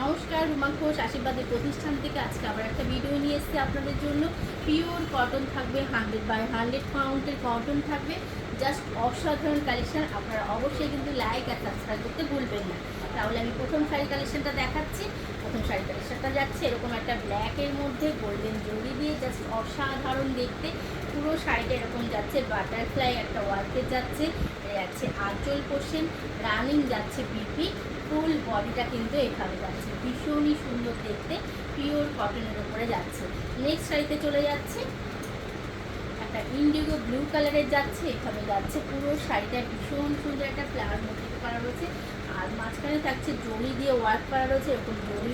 নমস্কার, রুমা ঘোষ আশীর্বাদের প্রতিষ্ঠান থেকে আজকে আবার একটা ভিডিও নিয়ে এসেছি আপনাদের জন্য। পিওর কটন থাকবে, 100/100 কাউন্টের কটন থাকবে, জাস্ট অসাধারণ কালেকশন। আপনারা অবশ্যই কিন্তু লাইক আর সাবস্ক্রাইব করতে ভুলবেন না। তাহলে আমি প্রথম শাড়ি কালেকশনটা দেখাচ্ছি। প্রথম শাড়ি কালেকশনটা যাচ্ছে এরকম একটা ব্ল্যাকের মধ্যে গোল্ডেন জরি দিয়ে, জাস্ট অসাধারণ দেখতে। পুরো শাড়িটা এরকম যাচ্ছে বাটারফ্লাই একটা ওয়ার্কের যাচ্ছে, যাচ্ছে আঁচল পোর্শন, রানিং যাচ্ছে বিপি, ফুল বডিটা কিন্তু এখানে যাচ্ছে, ভীষণই সুন্দর দেখতে, পিওর কটনের উপরে যাচ্ছে। নেক্সট শাড়িতে চলে যাচ্ছে একটা ইন্ডিগো ব্লু কালারের যাচ্ছে, এখানে যাচ্ছে পুরো শাড়িটা ভীষণ সুন্দর একটা ফ্লাওয়ার মোটিভ করা রয়েছে, আর মাঝখানে থাকছে জড়ি দিয়ে ওয়ার্ক করা রয়েছে, এরকম জড়ি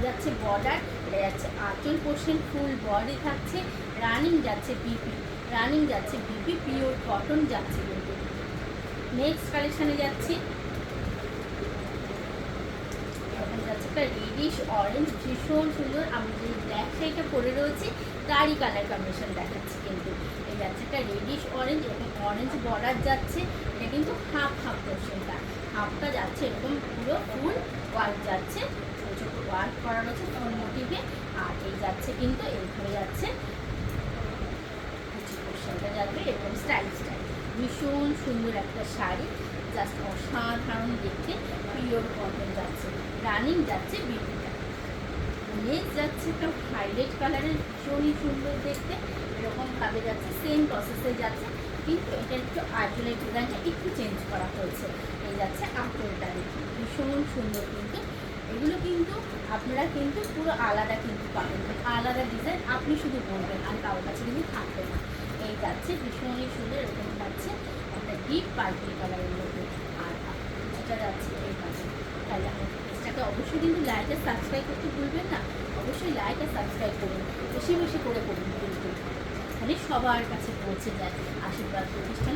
যাচ্ছে বর্ডার, এটা যাচ্ছে আঁচল পোর্শন, ফুল বডি থাকছে, রানিং যাচ্ছে বিপি, রানিং যাচ্ছে বিপি, পিওর কটন যাচ্ছে কিন্তু। নেক্সট কালেকশানে যাচ্ছি, একটা রেডিশ অরেঞ্জ, ভীষণ সুন্দর। আমি যে ব্ল্যাক শাড়িটা পরে রয়েছি তারই কালার কম্বিনেশন দেখাচ্ছি কিন্তু। এই যাচ্ছে একটা রেডিশ অরেঞ্জ, এরকম অরেঞ্জ বর্ডার যাচ্ছে, এটা কিন্তু হাফ হাফ পোর্শনটা, হাফটা যাচ্ছে এরকম পুরো ফুল ওয়ার্ক যাচ্ছে, ছোটো ছোটো ওয়ার্ক করা রয়েছে ফুল মোটিভে। আর এই যাচ্ছে কিন্তু এইভাবে যাচ্ছে পোর্শনটা যাবে এরকম স্টাইল স্টাইল, ভীষণ সুন্দর একটা শাড়ি, জাস্ট অসাধারণ দেখতে, পিওর কটন যাচ্ছে, রানিং যাচ্ছে বিপিটা। নেক্সট যাচ্ছে একটা হাইলাইট কালারের, ভীষণই সুন্দর দেখতে, এরকমভাবে যাচ্ছে, সেম প্রসেসে যাচ্ছে, কিন্তু এটা একটু আঁচলের ডিজাইনটা একটু চেঞ্জ করা হয়েছে। এই যাচ্ছে আঁচলটা দেখি, ভীষণ সুন্দর কিন্তু। এগুলো কিন্তু আপনারা কিন্তু পুরো আলাদা কিন্তু পাবেন, আলাদা ডিজাইন আপনি শুধু বলবেন আর কারোর কাছে কিন্তু থাকবে না। এই যাচ্ছে ভীষণই সুন্দর, এরকম যাচ্ছে একটা ডিপ পার্পল কালারের মধ্যে, আর যেটা যাচ্ছে এইভাবে। তাহলে আমার পেজটাকে অবশ্যই কিন্তু লাইক আর সাবস্ক্রাইব করতে ভুলবেন না, অবশ্যই লাইক আর সাবস্ক্রাইব করুন, বেশি বেশি করে করুন কিন্তু, মানে সবার কাছে পৌঁছে যায় আশীর্বাদ প্রতিষ্ঠান